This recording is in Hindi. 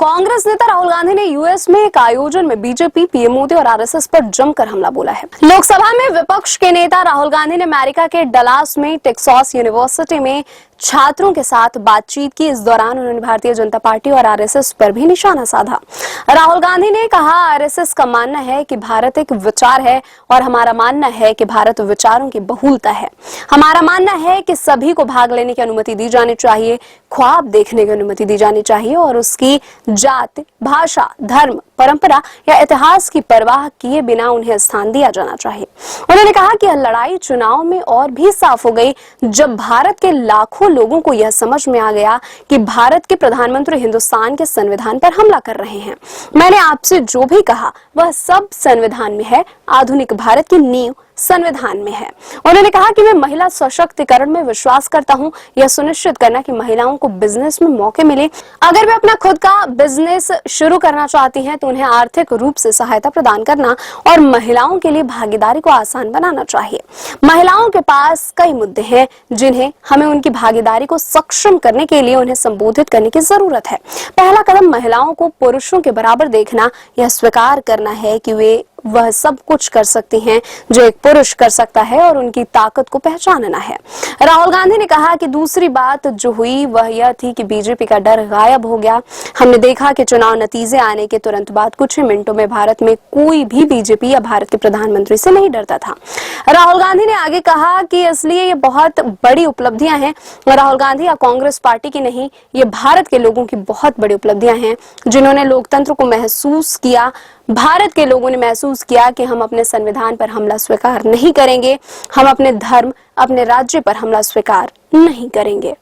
कांग्रेस नेता राहुल गांधी ने यूएस में एक आयोजन में बीजेपी, पीएम मोदी और आरएसएस पर जमकर हमला बोला है। लोकसभा में विपक्ष के नेता राहुल गांधी ने अमेरिका के डलास में टेक्सास यूनिवर्सिटी में छात्रों के साथ बातचीत की। इस दौरान उन्होंने भारतीय जनता पार्टी और आरएसएस पर भी निशाना साधा। राहुल गांधी ने कहा, आरएसएस का मानना है कि भारत एक विचार है और हमारा मानना है कि भारत विचारों की बहुलता है। हमारा मानना है कि सभी को भाग लेने की अनुमति दी जानी चाहिए, ख्वाब देखने की अनुमति दी जानी चाहिए और उसकी जात, भाषा, धर्म, परंपरा या इतिहास की परवाह किए बिना उन्हें स्थान दिया जाना चाहिए। उन्होंने कहा कि यह लड़ाई चुनाव में और भी साफ हो गई जब भारत के लाखों लोगों को यह समझ में आ गया कि भारत के प्रधानमंत्री हिंदुस्तान के संविधान पर हमला कर रहे हैं। मैंने आपसे जो भी कहा वह सब संविधान में है। आधुनिक भारत की नींव संविधान में है। उन्होंने कहा कि मैं महिला सशक्तिकरण में विश्वास करता हूं, यह सुनिश्चित करना कि महिलाओं को बिजनेस में मौके मिले। अगर वे अपना खुद का बिजनेस शुरू करना चाहती हैं तो उन्हें आर्थिक रूप से सहायता प्रदान करना और महिलाओं के लिए भागीदारी को आसान बनाना चाहिए। महिलाओं के पास कई मुद्दे हैं जिन्हें हमें उनकी भागीदारी को सक्षम करने के लिए उन्हें संबोधित करने की जरूरत है। पहला कदम महिलाओं को पुरुषों के बराबर देखना, यह स्वीकार करना है कि वे वह सब कुछ कर सकती हैं जो एक पुरुष कर सकता है और उनकी ताकत को पहचानना है। राहुल गांधी ने कहा कि दूसरी बात जो हुई वह यह थी कि बीजेपी का डर गायब हो गया। हमने देखा कि चुनाव नतीजे आने के तुरंत बाद कुछ ही मिनटों में भारत में कोई भी बीजेपी या भारत के प्रधानमंत्री से नहीं डरता था। राहुल गांधी ने आगे कहा कि इसलिए ये बहुत बड़ी उपलब्धियां हैं। राहुल गांधी या कांग्रेस पार्टी की नहीं, ये भारत के लोगों की बहुत बड़ी उपलब्धियां हैं जिन्होंने लोकतंत्र को महसूस किया। भारत के लोगों ने महसूस किया कि हम अपने संविधान पर हमला स्वीकार नहीं करेंगे, हम अपने धर्म, अपने राज्य पर हमला स्वीकार नहीं करेंगे।